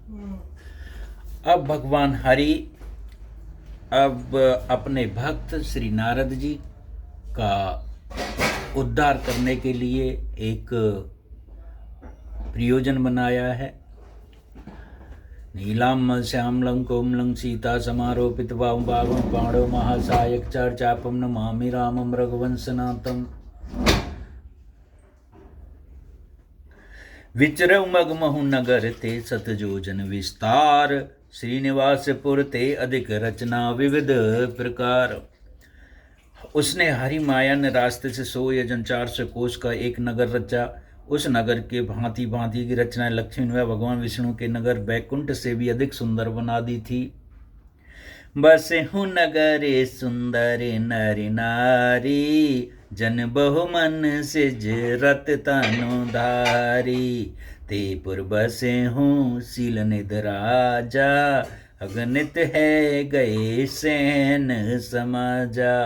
अब भगवान हरि अब अपने भक्त श्री नारद जी का उद्धार करने के लिए एक प्रयोजन बनाया है। नीलाम श्यामलं कोमलं सीता समारोपित भावं पाणो महासायक चापम नमामि रामं रघुवंशनाथम। विचरऊ मगमहु नगर ते सतजोजन विस्तार, श्रीनिवासपुर ते अधिक रचना विविध प्रकार। उसने हरि माया ने रास्ते से 100 यजन 400 कोष का एक नगर रचा। उस नगर के भांति भांति की रचनाएं लक्ष्मी व भगवान विष्णु के नगर बैकुंठ से भी अधिक सुंदर बना दी थी। बसे हूँ नगरे सुंदर नर नारी, जन बहुमन सिज रत तनु धारी। ते पुर बसे हूँ शील निध राजा, अगणित है गए सैन समाजा।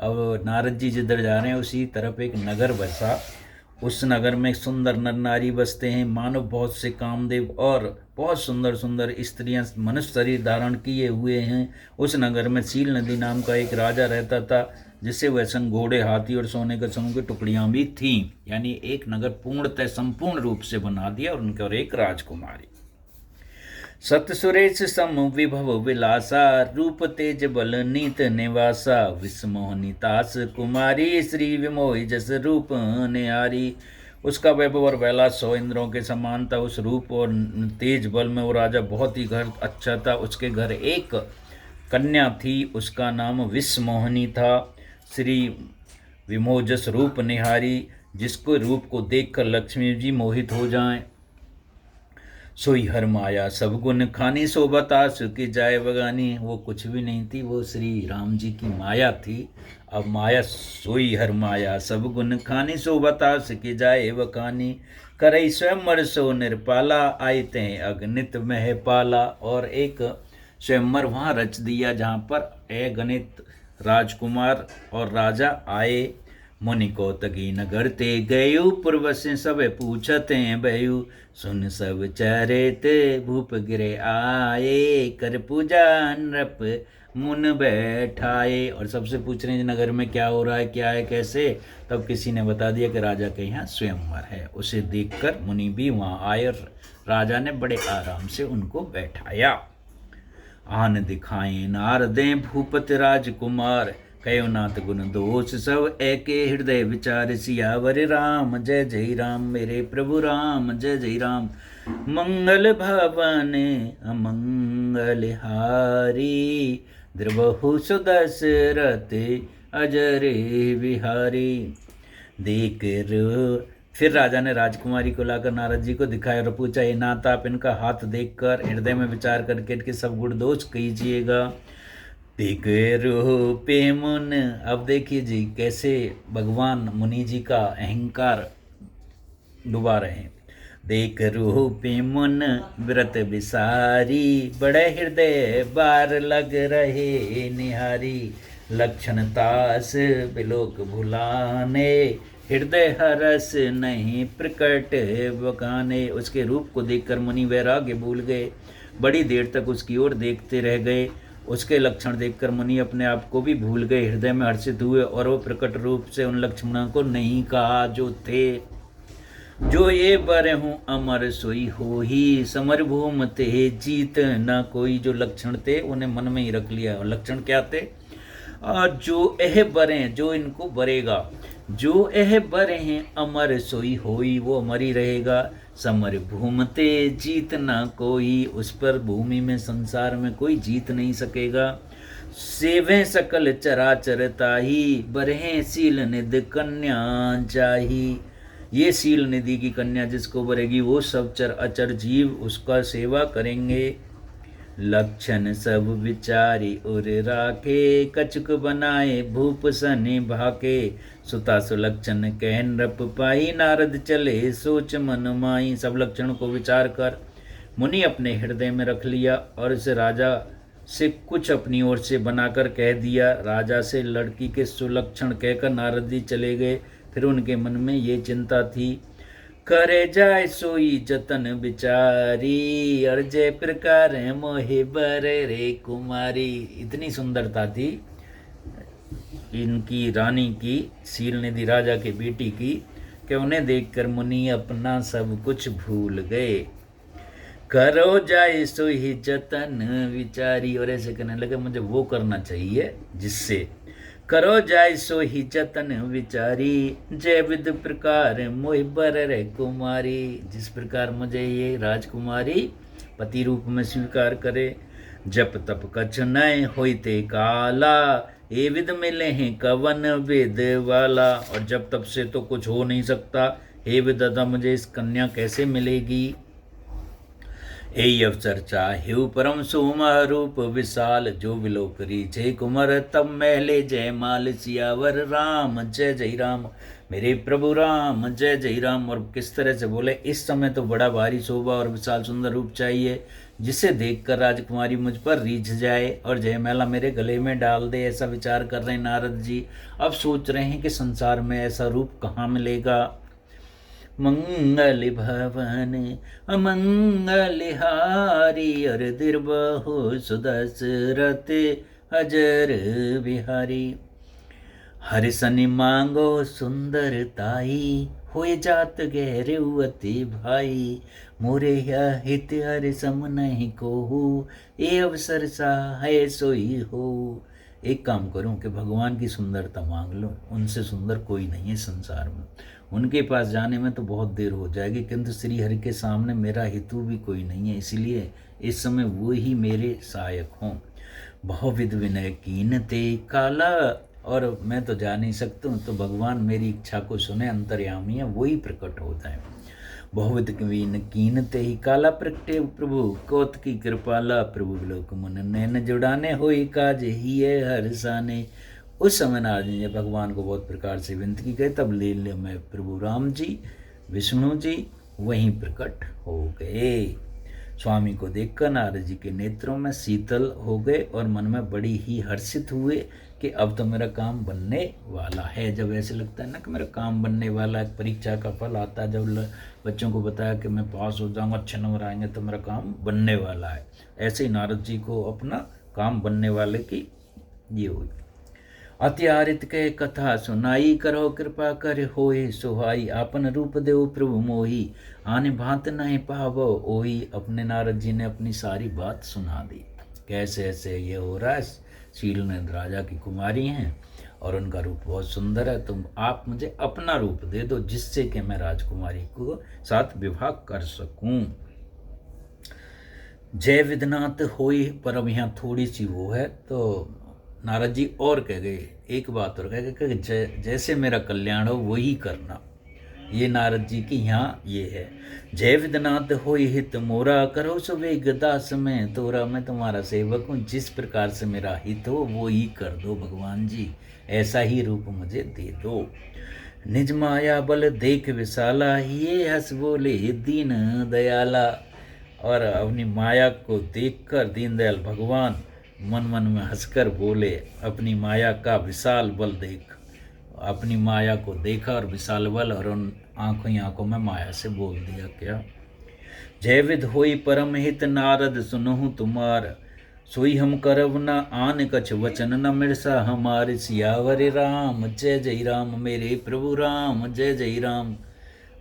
अब नारद जी जिधर जा रहे हैं उसी तरफ एक नगर बसा। उस नगर में सुंदर नर नारी बसते हैं। मानव बहुत से कामदेव और बहुत सुंदर सुंदर स्त्रियां मनुष्य शरीर धारण किए हुए हैं। उस नगर में शील नदी नाम का एक राजा रहता था, जिससे वैसन घोड़े हाथी और सोने के सोने की टुकड़ियां भी थीं। यानी एक नगर पूर्णतः संपूर्ण रूप से बना दिया और उनके और एक राजकुमारी। सत सुरेश सम विभव विलासा, रूप तेज बल नीत निवासा। विस्मोहनितास कुमारी, श्री विमोहि जस रूप निहारी। उसका वैभव और विलास 100 इंद्रों के समान था। उस रूप और तेज बल में वो राजा बहुत ही घर अच्छा था। उसके घर एक कन्या थी, उसका नाम विस्मोहनी था। श्री विमोह जस रूप निहारी, जिसको रूप को देखकर लक्ष्मी जी मोहित हो जाएं। सोई हर माया सब गुण खानी, शोभता सुखी जाए बगानी। वो कुछ भी नहीं थी, वो श्री राम जी की माया थी। अब माया सोई हर माया सब गुण खानी, शोभता सुखी जाए बकानी। करई स्वयंवर सो निर्पाला, आए ते अगणित मह पाला। और एक स्वयंवर वहाँ रच दिया जहाँ पर अगणित राजकुमार और राजा आए। मुनि कौतकी नगर ते गयु, पूर्व से सब पूछते बयु। सुन सब चरित भूप गिरे आए, कर पूजा नृप मुन बैठाए। और सबसे पूछ रहे हैं नगर में क्या हो रहा है, क्या है, कैसे। तब किसी ने बता दिया कि राजा के यहाँ स्वयंवर है। उसे देखकर मुनि भी वहाँ आए और राजा ने बड़े आराम से उनको बैठाया। आन दिखाए नारदे भूपति राजकुमार, कयो नाथ गुण दोष सब एके हृदय विचार। सियावर राम जय जय राम, मेरे प्रभु राम जय जय राम। मंगल भवन अमंगल हारी, द्रवहु सुदशरथ अजरे बिहारी। देख फिर राजा ने राजकुमारी को लाकर नारद जी को दिखाया और पूछा, ये नाथ आप इनका हाथ देखकर हृदय में विचार करके इनके सब गुण दोष कीजिएगा। देख रूपे मुन, अब देखिए जी कैसे भगवान मुनि जी का अहंकार डुबा रहे हैं। देख रूपे मुन व्रत विसारी, बड़े हृदय बार लग रहे निहारी। लक्षण तास बिलोक भुलाने, हृदय हरस नहीं प्रकट बकाने। उसके रूप को देखकर मुनि वैराग्य भूल गए, बड़ी देर तक उसकी ओर देखते रह गए। उसके लक्षण देखकर मुनि अपने आप को भी भूल गए, हृदय में हर्षित हुए और वो प्रकट रूप से उन लक्ष्मणों को नहीं कहा जो थे। जो ये बर हूँ अमर सोई हो ही, समर भूम ते जीत न कोई। जो लक्षण थे उन्हें मन में ही रख लिया। और लक्षण क्या थे? और जो एह बरे, जो इनको बरेगा, जो एह बरे हैं अमर सोई होई, वो अमर ही रहेगा। समर भूमते जीत ना कोई, उस पर भूमि में संसार में कोई जीत नहीं सकेगा। सेवे सकल चराचर ताही, बरहे शील निधि कन्या जाही। ये शील निधि की कन्या जिसको बरेगी वो सब चर अचर जीव उसका सेवा करेंगे। लक्षण सब विचारी उर राखे, कछुक बनाए भूप सने भाके। सुता सुलक्षण कह नृप पाई, नारद चले सोच मन माई। सब लक्षणों को विचार कर मुनि अपने हृदय में रख लिया और इस राजा से कुछ अपनी ओर से बनाकर कह दिया। राजा से लड़की के सुलक्षण कहकर नारद जी चले गए। फिर उनके मन में ये चिंता थी, करे जाय सोई जतन बिचारी, और जय प्रकार मोहे बर रे कुमारी। इतनी सुंदरता थी इनकी रानी की, शील निधि राजा के बेटी की, कि उन्हें देखकर मुनि अपना सब कुछ भूल गए। करो जाए सो ही जतन विचारी, और ऐसे कहने लगे मुझे वो करना चाहिए जिससे करो जाए सो ही जतन विचारी, जय विद प्रकार मोहि बर रे कुमारी। जिस प्रकार मुझे ये राजकुमारी पति रूप में स्वीकार करे। जप तप कछ नय होते काला, ये विद मिले हैं कवन वेद वाला। और जब तब से तो कुछ हो नहीं सकता, हे विधाता मुझे इस कन्या कैसे मिलेगी। ए अवसर चाहे परम सोमा रूप विशाल, जो विलो करी जय कुमार तब महले जय माल। सियावर राम जय जय राम, मेरे प्रभु राम जय जय राम। और किस तरह से बोले, इस समय तो बड़ा भारी शोभा और विशाल सुंदर रूप चाहिए, जिसे देखकर राजकुमारी मुझ पर रीझ जाए और जयमाला मेरे गले में डाल दे। ऐसा विचार कर रहे हैं नारद जी। अब सोच रहे हैं कि संसार में ऐसा रूप कहाँ मिलेगा। मंगल भवन अमंगल हारी, और दिर्बहु सुदशरथ अजर बिहारी। हर सनि मांगो सुंदर ताई, होए जात गहरे अति भाई। मोरे हित हर सम नहीं कोहू, ए अवसर सा है सोई हो। एक काम करूं कि भगवान की सुंदरता मांग लो, उनसे सुंदर कोई नहीं है संसार में। उनके पास जाने में तो बहुत देर हो जाएगी, किंतु श्री हरि के सामने मेरा हितु भी कोई नहीं है, इसलिए इस समय वो ही मेरे सहायक हों। बहुविध विनय कीनते काला, और मैं तो जा नहीं सकता हूँ, तो भगवान मेरी इच्छा को सुने, अंतर्यामी है, वही प्रकट होता है। बहुविध विन कीनते ही काला, प्रगटे प्रभु कोत की कृपाला। प्रभु लोक मन नैन जुड़ाने होई काज ही है हर्षाने। उस समय नारद जी ने भगवान को बहुत प्रकार से विनती की गई, तब लीले में प्रभु राम जी विष्णु जी वहीं प्रकट हो गए। स्वामी को देखकर नारद जी के नेत्रों में शीतल हो गए और मन में बड़ी ही हर्षित हुए कि अब तो मेरा काम बनने वाला है। जब ऐसे लगता है ना कि मेरा काम बनने वाला है, परीक्षा का फल आता है, जब बच्चों को बताया कि मैं पास हो जाऊंगा, अच्छे नंबर आएंगे, तो मेरा काम बनने वाला है। ऐसे ही नारद जी को अपना काम बनने वाले की ये हुई। अत्यारित के कथा सुनाई, करो कृपा कर होए सुहाई। आपन रूप देव प्रभु मोही, आने भांत नहीं पावो ओही। अपने नारद जी ने अपनी सारी बात सुना दी, कैसे ऐसे ये हो रहा है। शीलनंद राजा की कुमारी हैं और उनका रूप बहुत सुंदर है, तुम आप मुझे अपना रूप दे दो, जिससे कि मैं राजकुमारी को साथ विवाह कर सकूं। जय विधनाथ होई, पर अब यहाँ थोड़ी सी वो है, तो नारद जी और कह गए, एक बात और कह गए कि जैसे मेरा कल्याण हो वही करना। ये नारद जी की यहाँ ये है। जय विधनाथ होई हित मोरा, करो सुवेग दास में तोरा। मैं तुम्हारा सेवक हूँ, जिस प्रकार से मेरा हित हो वो ही कर दो भगवान जी, ऐसा ही रूप मुझे दे दो। निज माया बल देख विशाला, ये हंस बोले दीन दयाला। और अपनी माया को देखकर दीनदयाल भगवान मन मन में हंसकर बोले, अपनी माया का विशाल बल देख, अपनी माया को देखा और विशाल बल, और उन आंखों ही आंखों में माया से बोल दिया क्या। जय विध होई परम हित नारद सुनहु तुम्हार, सोई हम करब न आन कछ वचन न मिर्सा हमारे। सियावर राम जय जय राम, मेरे प्रभु राम जय जय राम।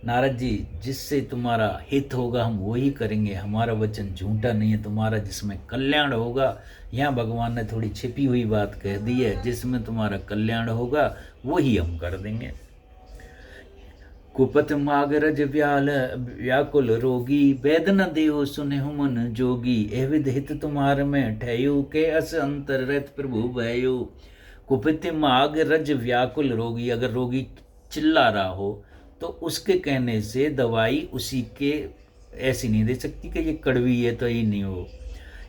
नारद जी, जिससे तुम्हारा हित होगा हम वही करेंगे, हमारा वचन झूठा नहीं है, तुम्हारा जिसमें कल्याण होगा। यहाँ भगवान ने थोड़ी छिपी हुई बात कह दी है, जिसमें तुम्हारा कल्याण होगा वही हम कर देंगे। कुपत मागरज व्याकुल रोगी, वेद न देहो सुने मन जोगी। एविध हित तुम्हार में ठहयो, के अस अंतर रहत प्रभु भयो। कुपित मागरज व्याकुल रोगी, अगर रोगी चिल्ला रहा हो तो उसके कहने से दवाई उसी के ऐसी नहीं दे सकती कि ये कड़वी है तो ही नहीं हो।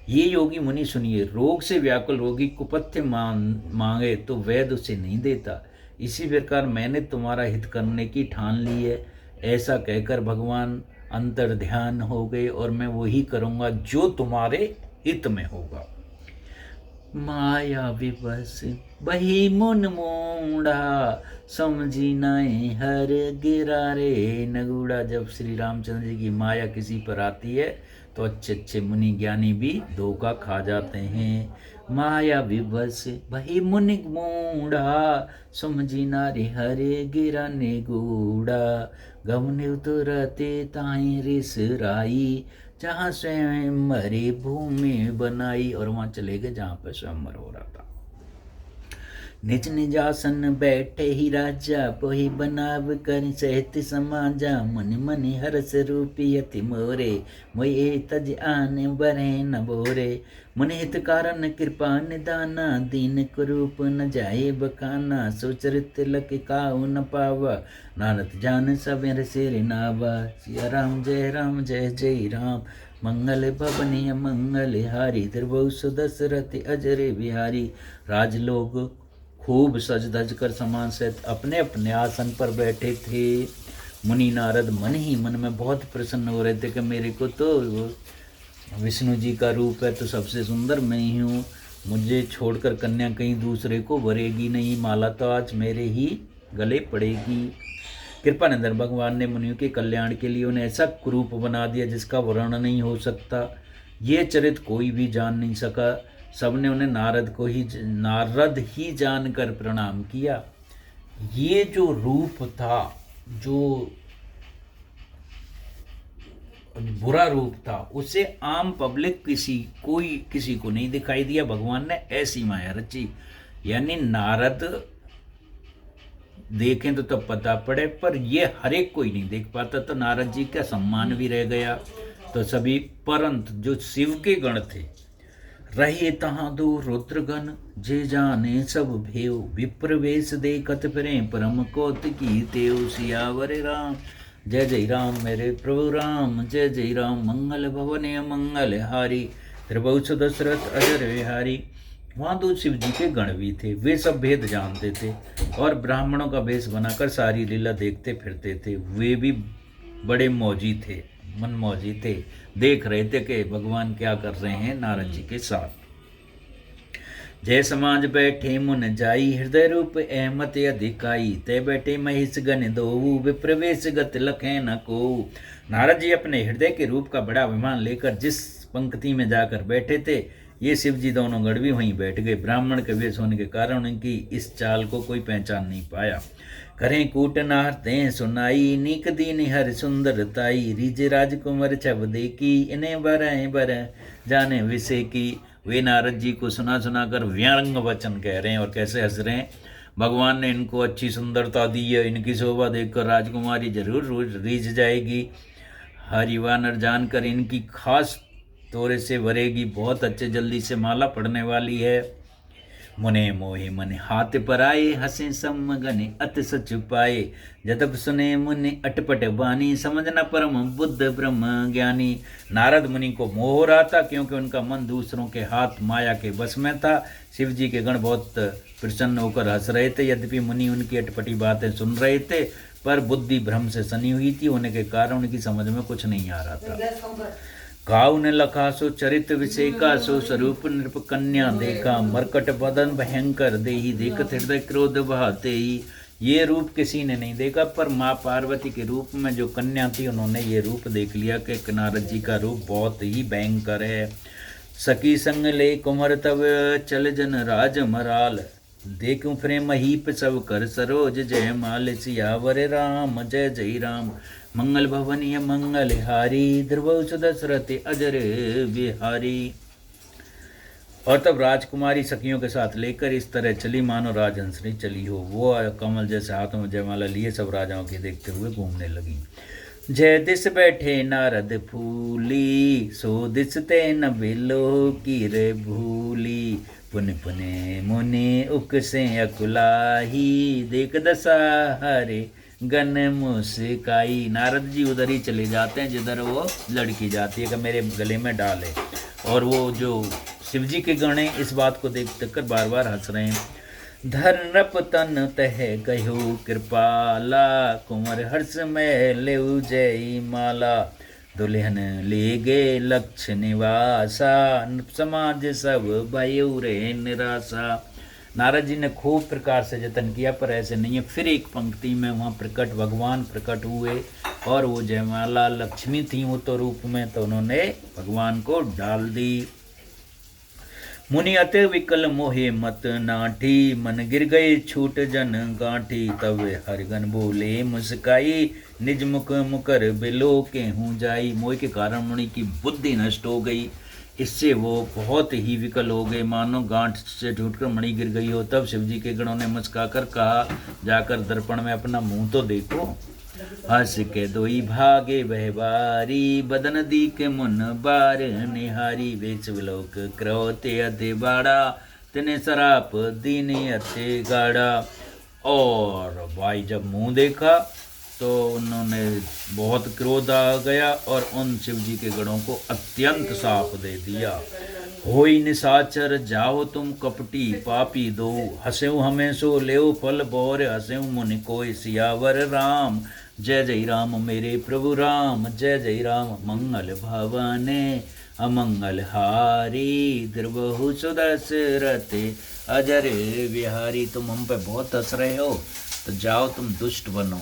ये योगी मुनि सुनिए, रोग से व्याकुल रोगी कुपथ्य मांगे तो वैद्य उसे नहीं देता। इसी प्रकार मैंने तुम्हारा हित करने की ठान ली है। ऐसा कहकर भगवान अंतर ध्यान हो गए और मैं वही करूँगा जो तुम्हारे हित में होगा। माया विवश बही मुन मूढ़ा, समझी नाई हर गिरा रे नगूढ़ा। जब श्री रामचंद्र जी की माया किसी पर आती है तो अच्छे अच्छे मुनि ज्ञानी भी धोखा खा जाते हैं। माया विवश बही मुनि मूढ़ा, समझी नारी हरे गिरा निगूढ़ा। गमने उतरते ताई रिस राई, जहाँ स्वयंवरी भूमि बनाई। और वहाँ चले गए जहाँ पर स्वयंवर हो रहा था। निज निज आसन बैठे ही राजा, पोही बनाव कर सहत समाजा। मन मन हरस रूपी अति मोरे, मोये तज आने बरे न बोरे। मन हित कारण कृपा निदाना, दीन कुरूप न जाए बखाना। सुचरित लक काऊ न पावा, नानक जान सवेर सिर नावा। सिया राम जय जय राम, मंगल भवनी मंगल हारी। द्रवौ सुदशरथ अजर बिहारी। राजलोग खूब सज धज कर समान सहित अपने अपने आसन पर बैठे थे। मुनि नारद मन ही मन में बहुत प्रसन्न हो रहे थे कि मेरे को तो विष्णु जी का रूप है तो सबसे सुंदर मैं ही हूँ, मुझे छोड़कर कन्या कहीं दूसरे को वरेगी नहीं, माला तो आज मेरे ही गले पड़ेगी। कृपानंदन भगवान ने मुनियों के कल्याण के लिए उन्हें ऐसा कुरूप बना दिया जिसका वर्णन नहीं हो सकता। ये चरित्र कोई भी जान नहीं सका। सबने उन्हें नारद ही जानकर प्रणाम किया। ये जो रूप था, जो बुरा रूप था, उसे आम पब्लिक किसी को नहीं दिखाई दिया। भगवान ने ऐसी माया रची। यानी नारद देखें तो तब पता पड़े, पर ये हर एक कोई नहीं देख पाता। तो नारद जी का सम्मान भी रह गया। तो सभी परंतु जो शिव के गण थे, रहे तहाँ दो रुद्रगण, जे जाने सब भेव। विप्रवेश देखत फिरे परम कौतुकी तेव। सियावर राम जय जय राम, मेरे प्रभु राम जय जय राम। मंगल भवन मंगल हारी, त्रिभुव दशरथ अजर विहारी। वहाँ दो शिव जी के गण भी थे। वे सब भेद जानते थे और ब्राह्मणों का वेश बनाकर सारी लीला देखते फिरते थे। वे भी बड़े मौजी थे, मनमौजी थे। देख रहे थे कि भगवान क्या कर रहे हैं नारद जी के साथ। जय समाज बैठे मुन जाई, हृदय रूप अहमत अधिकाई। तय बैठे महिष गण दो, विप्रवेश गत लखे न को। नारद जी अपने हृदय के रूप का बड़ा अभिमान लेकर जिस पंक्ति में जाकर बैठे थे, ये शिव जी दोनों गण भी वहीं बैठ गए। ब्राह्मण के वेश होने के कारण उनकी इस चाल को कोई पहचान नहीं पाया। करें कूट नारते सुनाई, नीक दीन हर सुंदरताई। रिज राजकुमार छब देखी, इन्हें बर जाने विषय की। वे नारद जी को सुना कर व्यंग वचन कह रहे हैं और कैसे हंस रहे हैं। भगवान ने इनको अच्छी सुंदरता दी है, इनकी शोभा देखकर राजकुमारी जरूर रीझ जाएगी। हरिवानर जानकर इनकी खास तोरे से भरेगी, बहुत अच्छे जल्दी से माला पड़ने वाली है। मुने मोहे मने हाथ पर आए, हंसे समगने अत सच पाए। जतप सुने मुनि अटपट बानी, समझना परम बुद्ध ब्रह्म ज्ञानी। नारद मुनि को मोह हो रहा था क्योंकि उनका मन दूसरों के हाथ माया के बस में था। शिव जी के गण बहुत प्रसन्न होकर हंस रहे थे। यद्यपि मुनि उनकी अटपटी बातें सुन रहे थे, पर बुद्धि भ्रम से सनी हुई थी होने के कारण उनकी समझ में कुछ नहीं आ रहा था। काऊ ने लखा सो चरित विषय का, सो स्वरूप नृप कन्या देखा। मरकट बदन भयंकर देही, देखत हृदय क्रोध बहाते ही। ये रूप किसी ने नहीं देखा, पर माँ पार्वती के रूप में जो कन्या थी उन्होंने ये रूप देख लिया कि नारद जी का रूप बहुत ही भयंकर है। सखी संग ले कुमर तब चल जन राज मराल, देखूं फिरे महीप सब कर सरोज। जय माल सियावर राम जय जय राम, मंगल भवनीय मंगल हारी। ध्रुव दशरथ अजर बिहारी। और तब राजकुमारी सखियों के साथ लेकर इस तरह चली मानो राजहंसनी चली हो। वो कमल जैसे हाथों में जयमाला लिए सब राजाओं के देखते हुए घूमने लगी। जय दिस बैठे नारद फूली, सो दिस ते न बिलो की रे भूली। पुन पुने मुनि उक से अकुलाही, देख दशा हरे गन मुस्काई। नारद जी उधर ही चले जाते हैं जिधर वो लड़की जाती है कि मेरे गले में डाले। और वो जो शिव जी के गण इस बात को देख कर बार बार हंस रहे हैं। धर्नप तन तह कहो कृपाला, कुंवर हर्ष में ले जय माला। दुल्हन ले गए लक्ष्य निवासा, समाज सब भयो रे निराशा। नारद जी ने खूब प्रकार से जतन किया पर ऐसे नहीं है। फिर एक पंक्ति में वहाँ प्रकट भगवान प्रकट हुए और वो जयमाला लक्ष्मी थी वो तो रूप में, तो उन्होंने भगवान को डाल दी। मुनि अति विकल मोहे मत नाठी, मन गिर गए छूट जन गांठी। तब हरिगन बोले मुस्काई, निज मुख मुकर बिलो के हूँ जाई। मोह के कारण मुनि की बुद्धि नष्ट हो गई, इससे वो बहुत ही विकल हो गए, मानो गांठ से टूटकर मणि गिर गई हो। तब शिव जी के गणों ने मुस्काकर कहा, जाकर दर्पण में अपना मुंह तो देखो। हंस के दोई भागे वह बारी, बदन दी के मुन बार निहारी। वेच विलोक क्रोते अति बाड़ा, तिने सराप दीने अति गाड़ा। और भाई जब मुंह देखा तो उन्होंने बहुत क्रोध आ गया और उन शिव जी के गणों को अत्यंत साप दे दिया। होई निशाचर जाओ तुम कपटी पापी दो, हसेऊ हमें सो लेओ फल बोर। हसेऊ मुनि कोय सियावर राम, जय जय राम मेरे प्रभु राम। जय जय राम मंगल भवाने, अमंगल हारी। द्रवहु सुदशरथ अजर बिहारी। तुम हम पे बहुत हंस रहे हो, तो जाओ तुम दुष्ट बनो।